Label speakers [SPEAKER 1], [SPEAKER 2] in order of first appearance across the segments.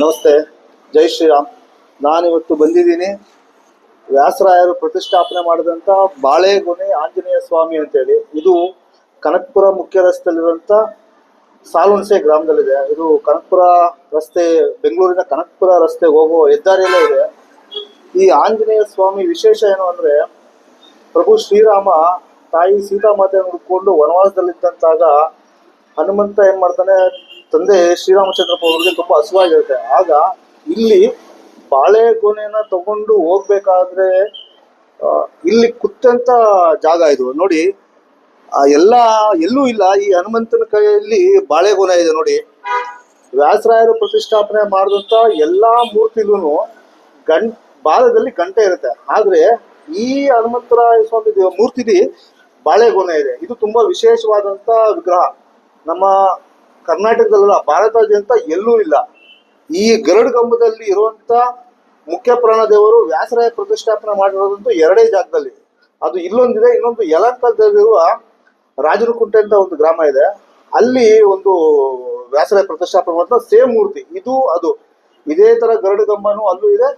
[SPEAKER 1] ನಮಸ್ತೆ, ಜೈ ಶ್ರೀರಾಮ್. ನಾನಿವತ್ತು ಬಂದಿದ್ದೀನಿ ವ್ಯಾಸರಾಯರು ಪ್ರತಿಷ್ಠಾಪನೆ ಮಾಡಿದಂಥ ಬಾಳೆಗೊನೆ ಆಂಜನೇಯ ಸ್ವಾಮಿ ಅಂತೇಳಿ. ಇದು ಕನಕಪುರ ಮುಖ್ಯ ರಸ್ತೆಯಲ್ಲಿರುವಂಥ ಸಾಲುಣಸೆ ಗ್ರಾಮದಲ್ಲಿದೆ. ಇದು ಕನಕಪುರ ರಸ್ತೆ, ಬೆಂಗಳೂರಿನ ಕನಕಪುರ ರಸ್ತೆ ಹೋಗೋ ಹೆದ್ದಾರಿಯಲ್ಲೇ ಇದೆ. ಈ ಆಂಜನೇಯ ಸ್ವಾಮಿ ವಿಶೇಷ ಏನು ಅಂದರೆ, ಪ್ರಭು ಶ್ರೀರಾಮ ತಾಯಿ ಸೀತಾಮಾತೆಯನ್ನು ಹುಡ್ಕೊಂಡು ವನವಾಸದಲ್ಲಿದ್ದಂತಾಗ ಹನುಮಂತ ಏನು ಮಾಡ್ತಾನೆ, ತಂದೆ ಶ್ರೀರಾಮಚಂದ್ರಪ್ಪ ಅವ್ರಿಗೆ ತುಂಬ ಹಸುವಾಗಿರುತ್ತೆ. ಆಗ ಇಲ್ಲಿ ಬಾಳೆಗೊನೆನ ತಗೊಂಡು ಹೋಗ್ಬೇಕಾದ್ರೆ ಇಲ್ಲಿ ಕುತ್ತಂತ ಜಾಗ ಇದು ನೋಡಿ. ಎಲ್ಲೂ ಇಲ್ಲ. ಈ ಹನುಮಂತನ ಕೈಯಲ್ಲಿ ಬಾಳೆಗೊನೆ ಇದೆ ನೋಡಿ. ವ್ಯಾಸರಾಯರು ಪ್ರತಿಷ್ಠಾಪನೆ ಮಾಡಿದಂಥ ಎಲ್ಲಾ ಮೂರ್ತಿಲೂ ಬಾಲದಲ್ಲಿ ಗಂಟೆ ಇರುತ್ತೆ. ಆದ್ರೆ ಈ ಹನುಮಂತರಾಯ ಸ್ವಾಮಿ ಮೂರ್ತಿಲಿ ಬಾಳೆಗೊನೆ ಇದೆ. ಇದು ತುಂಬಾ ವಿಶೇಷವಾದಂತ ವಿಗ್ರಹ. ನಮ್ಮ ಕರ್ನಾಟಕದಲ್ಲ, ಭಾರತಾದ್ಯಂತ ಎಲ್ಲೂ ಇಲ್ಲ. ಈ ಗರುಡಗಂಬದಲ್ಲಿ ಇರುವಂತ ಮುಖ್ಯ ಪ್ರಾಣ ದೇವರು ವ್ಯಾಸರಾಯ ಪ್ರತಿಷ್ಠಾಪನೆ ಮಾಡಿರೋದಂತೂ ಎರಡೇ ಜಾಗದಲ್ಲಿ. ಅದು ಇಲ್ಲೊಂದಿದೆ, ಇನ್ನೊಂದು ಯಲಹಂಕದಲ್ಲಿರುವ ರಾಜನಕುಂಟೆ ಅಂತ ಒಂದು ಗ್ರಾಮ ಇದೆ. ಅಲ್ಲಿ ಒಂದು ವ್ಯಾಸರಾಯ ಪ್ರತಿಷ್ಠಾಪನೆ ಮಾಡಿದ ಸೇಮ್ ಮೂರ್ತಿ ಇದು ಅದು ಇದೇ ತರ ಗರುಡಗಂಬನೂ ಅಲ್ಲೂ ಇದೆ,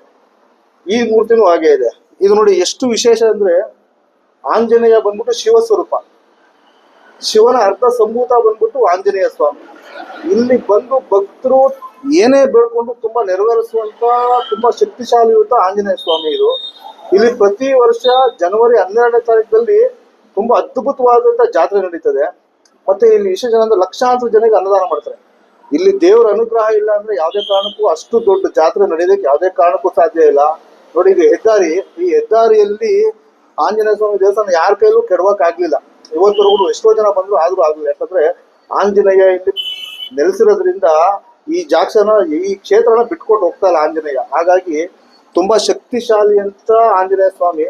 [SPEAKER 1] ಈ ಮೂರ್ತಿನೂ ಹಾಗೆ ಇದೆ. ಇದು ನೋಡಿ ಎಷ್ಟು ವಿಶೇಷ ಅಂದ್ರೆ, ಆಂಜನೇಯ ಬಂದ್ಬಿಟ್ಟು ಶಿವ ಸ್ವರೂಪ, ಶಿವನ ಅರ್ಧ ಸಂಭೂತ ಬಂದ್ಬಿಟ್ಟು ಆಂಜನೇಯ ಸ್ವಾಮಿ. ಇಲ್ಲಿ ಬಂದು ಭಕ್ತರು ಏನೇ ಬೇಡ್ಕೊಂಡು ತುಂಬಾ ನೆರವೇರಿಸುವಂತ ತುಂಬಾ ಶಕ್ತಿಶಾಲಿಯುತ ಆಂಜನೇಯ ಸ್ವಾಮಿ ಇದು. ಇಲ್ಲಿ ಪ್ರತಿ ವರ್ಷ ಜನವರಿ 12ನೇ ತಾರೀಕಲ್ಲಿ ತುಂಬಾ ಅದ್ಭುತವಾದಂತ ಜಾತ್ರೆ ನಡೀತದೆ. ಮತ್ತೆ ಇಲ್ಲಿ ವಿಶೇಷ ಜನ ಅಂದ್ರೆ ಲಕ್ಷಾಂತರ ಜನಕ್ಕೆ ಅನ್ನದಾನ ಮಾಡ್ತಾರೆ. ಇಲ್ಲಿ ದೇವರ ಅನುಗ್ರಹ ಇಲ್ಲ ಅಂದ್ರೆ ಯಾವುದೇ ಕಾರಣಕ್ಕೂ ಅಷ್ಟು ದೊಡ್ಡ ಜಾತ್ರೆ ನಡೆಯೋದಕ್ಕೆ ಯಾವುದೇ ಕಾರಣಕ್ಕೂ ಸಾಧ್ಯ ಇಲ್ಲ. ನೋಡಿ, ಇದು ಹೆದ್ದಾರಿ. ಈ ಹೆದ್ದಾರಿಯಲ್ಲಿ ಆಂಜನೇಯ ಸ್ವಾಮಿ ದೇವಸ್ಥಾನ ಯಾರ ಕೈಲೂ ಕೆಡವಕ್ ಆಗ್ಲಿಲ್ಲ. ಇವತ್ತರೆಗೂ ಎಷ್ಟೋ ಜನ ಬಂದ್ರು ಆದ್ರೂ ಆಗ್ಲಿಲ್ಲ. ಯಾಕಂದ್ರೆ ಆಂಜನೇಯ ಇಲ್ಲಿ ನೆಲೆಸಿರೋದ್ರಿಂದ ಈ ಜಾಗನ, ಈ ಕ್ಷೇತ್ರನ ಬಿಟ್ಕೊಂಡು ಹೋಗ್ತಾ ಇಲ್ಲ ಆಂಜನೇಯ. ಹಾಗಾಗಿ ತುಂಬಾ ಶಕ್ತಿಶಾಲಿ ಅಂತ ಆಂಜನೇಯ ಸ್ವಾಮಿ.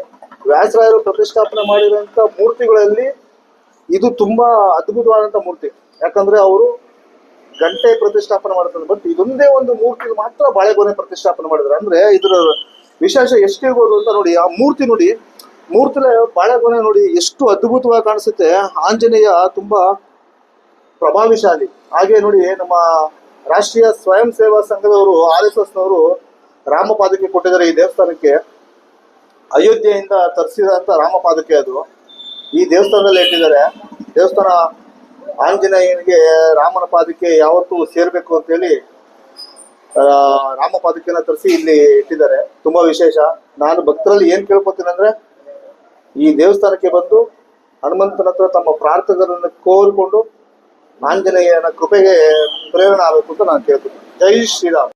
[SPEAKER 1] ವ್ಯಾಸರಾಯರು ಪ್ರತಿಷ್ಠಾಪನೆ ಮಾಡಿರುವಂತ ಮೂರ್ತಿಗಳಲ್ಲಿ ಇದು ತುಂಬಾ ಅದ್ಭುತವಾದಂತ ಮೂರ್ತಿ. ಯಾಕಂದ್ರೆ ಅವರು ಗಂಟೆ ಪ್ರತಿಷ್ಠಾಪನೆ ಮಾಡ್ತಾರೆ, ಬಟ್ ಇದೊಂದೇ ಒಂದು ಮೂರ್ತಿ ಮಾತ್ರ ಬಾಳೆಗೊನೆ ಪ್ರತಿಷ್ಠಾಪನೆ ಮಾಡಿದ್ರು. ಅಂದ್ರೆ ಇದರ ವಿಶೇಷ ಎಷ್ಟಿರ್ಬೋದು ಅಂತ ನೋಡಿ. ಆ ಮೂರ್ತಿ ನೋಡಿ, ಮೂರ್ತಿಲೆ ಬಾಳೆಗೊನೆ ನೋಡಿ ಎಷ್ಟು ಅದ್ಭುತವಾಗಿ ಕಾಣಿಸುತ್ತೆ. ಆಂಜನೇಯ ತುಂಬಾ ಪ್ರಭಾವಿಶಾಲಿ. ಹಾಗೆ ನೋಡಿ, ನಮ್ಮ ರಾಷ್ಟ್ರೀಯ ಸ್ವಯಂ ಸೇವಾ ಸಂಘದವರು RSS ನವರು ರಾಮಪಾದಕ್ಕೆ ಕೊಟ್ಟಿದ್ದಾರೆ ಈ ದೇವಸ್ಥಾನಕ್ಕೆ. ಅಯೋಧ್ಯೆಯಿಂದ ತರಿಸಿದಂತ ರಾಮಪಾದಕ್ಕೆ ಅದು ಈ ದೇವಸ್ಥಾನದಲ್ಲಿ ಇಟ್ಟಿದ್ದಾರೆ. ದೇವಸ್ಥಾನ ಆಂಜನೇಯನಿಗೆ ರಾಮನ ಪಾದಕ್ಕೆ ಯಾವತ್ತೂ ಸೇರ್ಬೇಕು ಅಂತೇಳಿ ರಾಮಪಾದಕ್ಕೆನ ತರಿಸಿ ಇಲ್ಲಿ ಇಟ್ಟಿದ್ದಾರೆ. ತುಂಬಾ ವಿಶೇಷ. ನಾನು ಭಕ್ತರಲ್ಲಿ ಏನ್ ಕೇಳ್ಕೊತೀನಿ ಅಂದ್ರೆ, ಈ ದೇವಸ್ಥಾನಕ್ಕೆ ಬಂದು ಹನುಮಂತನ ಹತ್ರ ತಮ್ಮ ಪ್ರಾರ್ಥನೆಗಳನ್ನು ಕೋರಿಕೊಂಡು ಆಂಜನೇಯನ ಕೃಪೆಗೆ ಪ್ರೇರಣೆ ಆಗಬೇಕು ಅಂತ ನಾನು ಕೇಳ್ತೀನಿ. ಜೈ ಶ್ರೀರಾಮ್.